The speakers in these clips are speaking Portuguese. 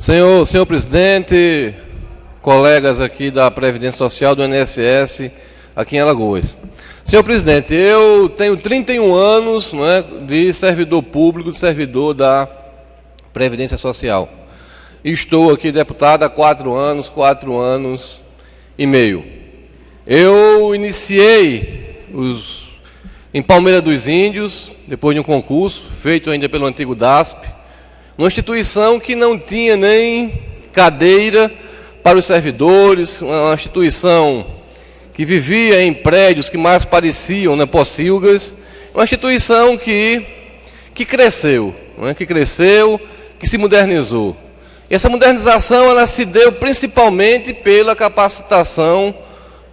Senhor presidente, colegas aqui da Previdência Social do INSS aqui em Alagoas. Senhor presidente, eu tenho 31 anos, de servidor público, de servidor da Previdência Social. Estou aqui deputado há 4 anos e meio. Eu iniciei em Palmeira dos Índios, depois de um concurso, feito ainda pelo antigo DASP, uma instituição que não tinha nem cadeira para os servidores, uma instituição que vivia em prédios que mais pareciam pocilgas, uma instituição que cresceu, que se modernizou. E essa modernização ela se deu principalmente pela capacitação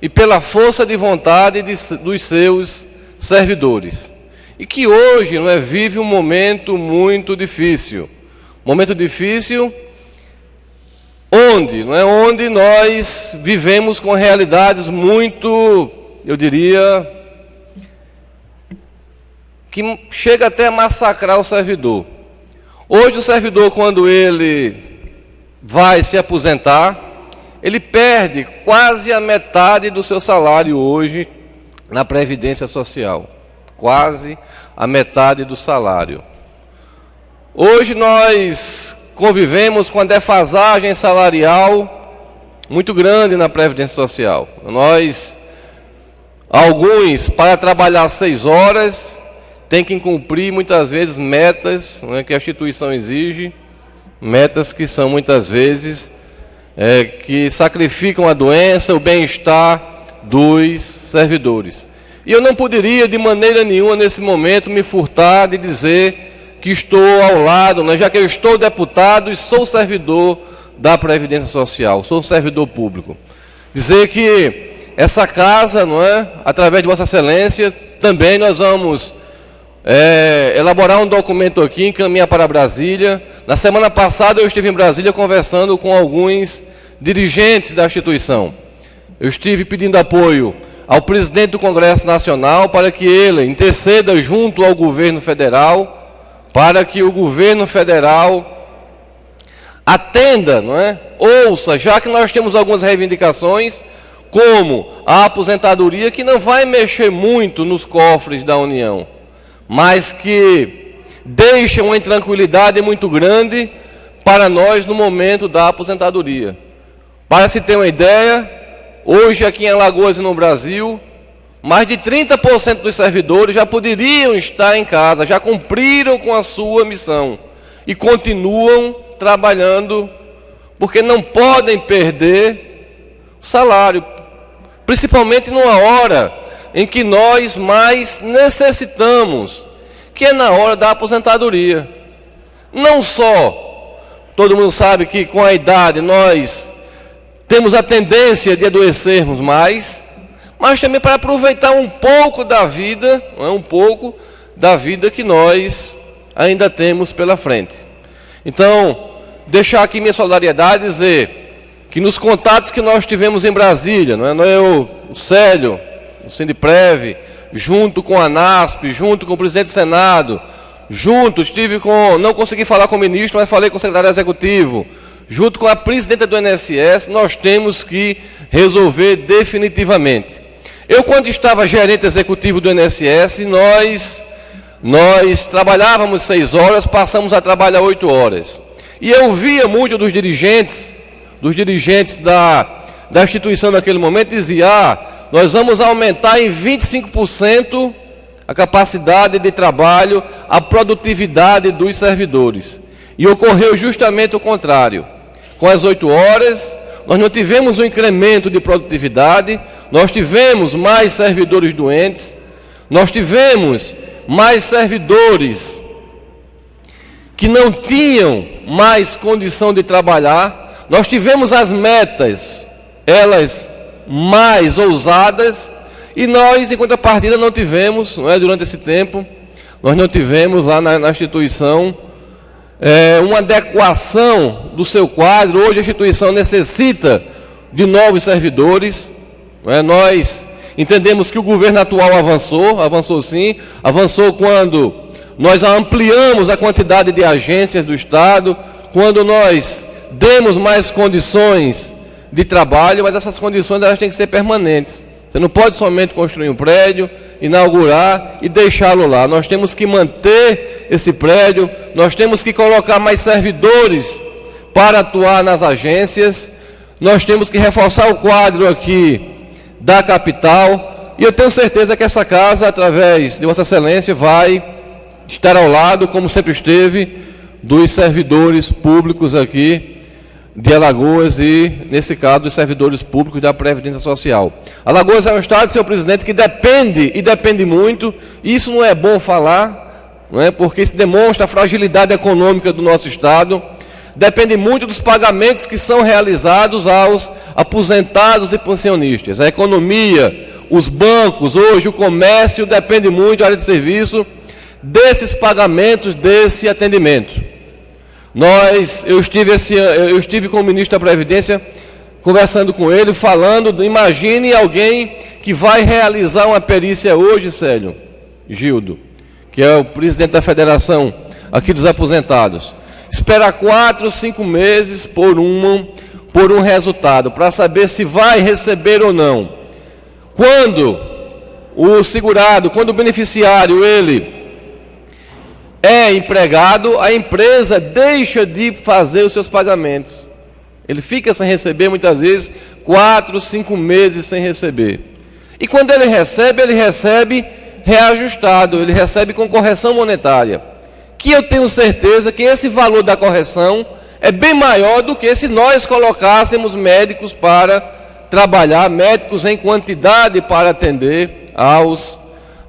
e pela força de vontade dos seus servidores. E que hoje vive um momento muito difícil. Momento difícil onde nós vivemos com realidades muito, eu diria, que chega até a massacrar o servidor. Hoje o servidor, quando ele vai se aposentar, ele perde quase a metade do seu salário hoje na Previdência Social. Quase a metade do salário. Hoje nós convivemos com a defasagem salarial muito grande na Previdência Social. Alguns, para trabalhar 6 horas, têm que cumprir muitas vezes metas que a instituição exige, metas que são muitas vezes que sacrificam a doença, o bem-estar dos servidores. E eu não poderia de maneira nenhuma nesse momento me furtar de dizer que estou ao lado, já que eu estou deputado e sou servidor da Previdência Social, sou servidor público. Dizer que essa casa, através de Vossa Excelência, também nós vamos elaborar um documento aqui, encaminhar para Brasília. Na semana passada eu estive em Brasília conversando com alguns dirigentes da instituição. Eu estive pedindo apoio ao presidente do Congresso Nacional para que ele interceda junto ao governo federal, para que o governo federal atenda, ouça, já que nós temos algumas reivindicações, como a aposentadoria, que não vai mexer muito nos cofres da União, mas que deixa uma intranquilidade muito grande para nós no momento da aposentadoria. Para se ter uma ideia, hoje aqui em Alagoas e no Brasil, mais de 30% dos servidores já poderiam estar em casa, já cumpriram com a sua missão e continuam trabalhando porque não podem perder o salário, principalmente numa hora em que nós mais necessitamos, que é na hora da aposentadoria. Não só, todo mundo sabe que com a idade nós temos a tendência de adoecermos mais, mas também para aproveitar um pouco da vida, que nós ainda temos pela frente. Então, deixar aqui minha solidariedade e dizer que nos contatos que nós tivemos em Brasília, o Célio, o Sindiprev, junto com a ANASP, junto com o presidente do Senado, não consegui falar com o ministro, mas falei com o secretário executivo, junto com a presidenta do INSS, nós temos que resolver definitivamente. Eu, quando estava gerente executivo do INSS, nós trabalhávamos 6 horas, passamos a trabalhar 8 horas. E eu via muito dos dirigentes da instituição naquele momento, dizia, nós vamos aumentar em 25% a capacidade de trabalho, a produtividade dos servidores. E ocorreu justamente o contrário. Com as 8 horas, nós não tivemos um incremento de produtividade, nós tivemos mais servidores doentes, nós tivemos mais servidores que não tinham mais condição de trabalhar, nós tivemos as metas, elas mais ousadas, e nós, em contrapartida, não tivemos, durante esse tempo, nós não tivemos lá na instituição uma adequação do seu quadro. Hoje a instituição necessita de novos servidores. Nós entendemos que o governo atual avançou sim, avançou quando nós ampliamos a quantidade de agências do Estado, quando nós demos mais condições de trabalho, mas essas condições elas têm que ser permanentes. Você não pode somente construir um prédio, inaugurar e deixá-lo lá. Nós temos que manter esse prédio, nós temos que colocar mais servidores para atuar nas agências, nós temos que reforçar o quadro aqui da capital, e eu tenho certeza que essa casa, através de Vossa Excelência, vai estar ao lado, como sempre esteve, dos servidores públicos aqui de Alagoas e, nesse caso, dos servidores públicos da Previdência Social. Alagoas é um estado, senhor presidente, que depende, e depende muito, e isso não é bom falar, não é? Porque isso demonstra a fragilidade econômica do nosso estado, depende muito dos pagamentos que são realizados aos aposentados e pensionistas. A economia, os bancos, hoje o comércio, depende muito, a área de serviço, desses pagamentos, desse atendimento. Eu estive com o ministro da Previdência, conversando com ele, falando, imagine alguém que vai realizar uma perícia hoje, Célio, Gildo, que é o presidente da federação aqui dos aposentados, esperar 4, 5 meses por um resultado, para saber se vai receber ou não. Quando o segurado, quando o beneficiário, ele é empregado, a empresa deixa de fazer os seus pagamentos. Ele fica sem receber, muitas vezes, 4, 5 meses sem receber. E quando ele recebe reajustado, ele recebe com correção monetária. Que eu tenho certeza que esse valor da correção é bem maior do que se nós colocássemos médicos para trabalhar, médicos em quantidade para atender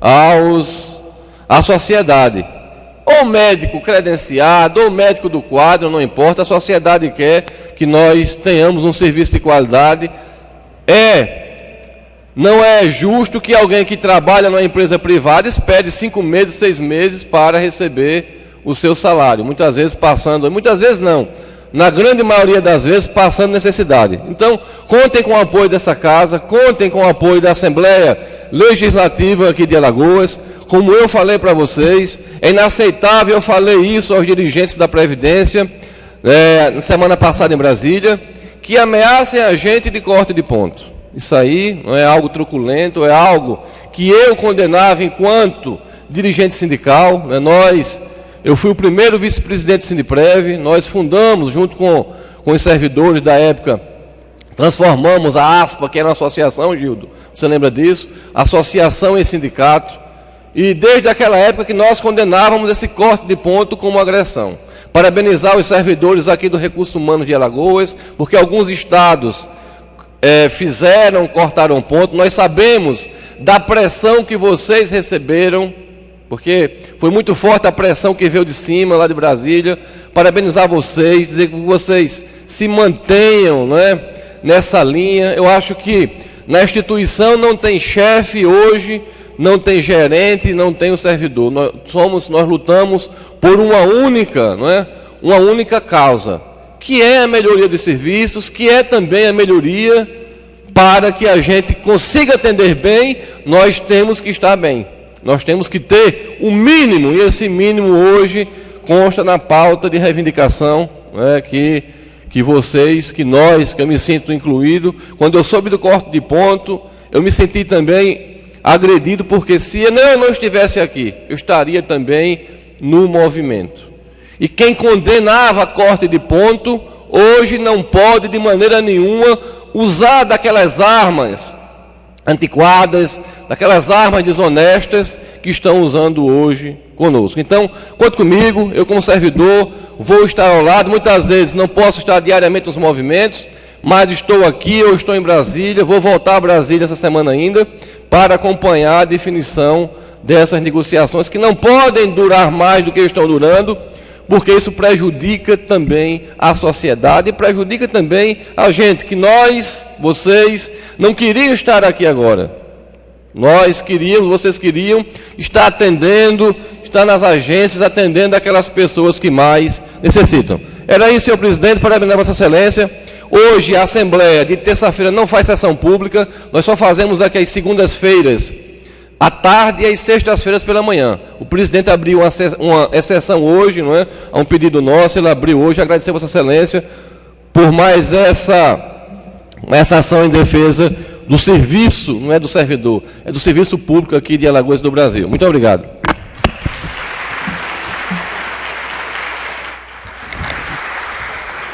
à sociedade. Ou médico credenciado, ou médico do quadro, não importa, a sociedade quer que nós tenhamos um serviço de qualidade. Não é justo que alguém que trabalha numa empresa privada espere 5 meses, 6 meses para receber o seu salário. Muitas vezes na grande maioria das vezes passando necessidade. Então, contem com o apoio dessa casa, contem com o apoio da Assembleia Legislativa aqui de Alagoas. Como eu falei para vocês, é inaceitável, eu falei isso aos dirigentes da Previdência, na semana passada em Brasília, que ameacem a gente de corte de ponto. Isso aí não é algo truculento, é algo que eu condenava enquanto dirigente sindical. Eu fui o primeiro vice-presidente do Sindiprev, nós fundamos, junto com os servidores da época, transformamos a ASPA, que era uma associação, Gildo, você lembra disso? Associação e sindicato. E desde aquela época que nós condenávamos esse corte de ponto como agressão. Parabenizar os servidores aqui do Recursos Humanos de Alagoas, porque alguns estados cortaram ponto. Nós sabemos da pressão que vocês receberam, porque foi muito forte a pressão que veio de cima, lá de Brasília. Parabenizar vocês, dizer que vocês se mantenham, nessa linha. Eu acho que na instituição não tem chefe hoje, não tem gerente, não tem o servidor. Nós lutamos por uma única causa, que é a melhoria dos serviços, que é também a melhoria para que a gente consiga atender bem. Nós temos que estar bem, nós temos que ter um mínimo, e esse mínimo hoje consta na pauta de reivindicação, que eu me sinto incluído. Quando eu soube do corte de ponto, eu me senti também agredido, porque se eu não estivesse aqui, eu estaria também no movimento. E quem condenava corte de ponto, hoje não pode de maneira nenhuma usar daquelas armas antiquadas, daquelas armas desonestas que estão usando hoje conosco. Então, conte comigo, eu como servidor vou estar ao lado. Muitas vezes não posso estar diariamente nos movimentos, mas estou aqui, eu estou em Brasília, vou voltar a Brasília essa semana ainda, para acompanhar a definição dessas negociações, que não podem durar mais do que estão durando, porque isso prejudica também a sociedade e prejudica também a gente, que vocês não queriam estar aqui agora. Vocês queriam estar atendendo, estar nas agências, atendendo aquelas pessoas que mais necessitam. Era isso, senhor presidente, parabenizar Vossa Excelência. Hoje a Assembleia de terça-feira não faz sessão pública, nós só fazemos aqui as segundas-feiras à tarde e às sextas-feiras pela manhã. O presidente abriu uma exceção hoje, a um pedido nosso, ele abriu hoje. Agradecer a Vossa Excelência por mais essa ação em defesa do serviço, não é do servidor, é do serviço público aqui de Alagoas do Brasil. Muito obrigado.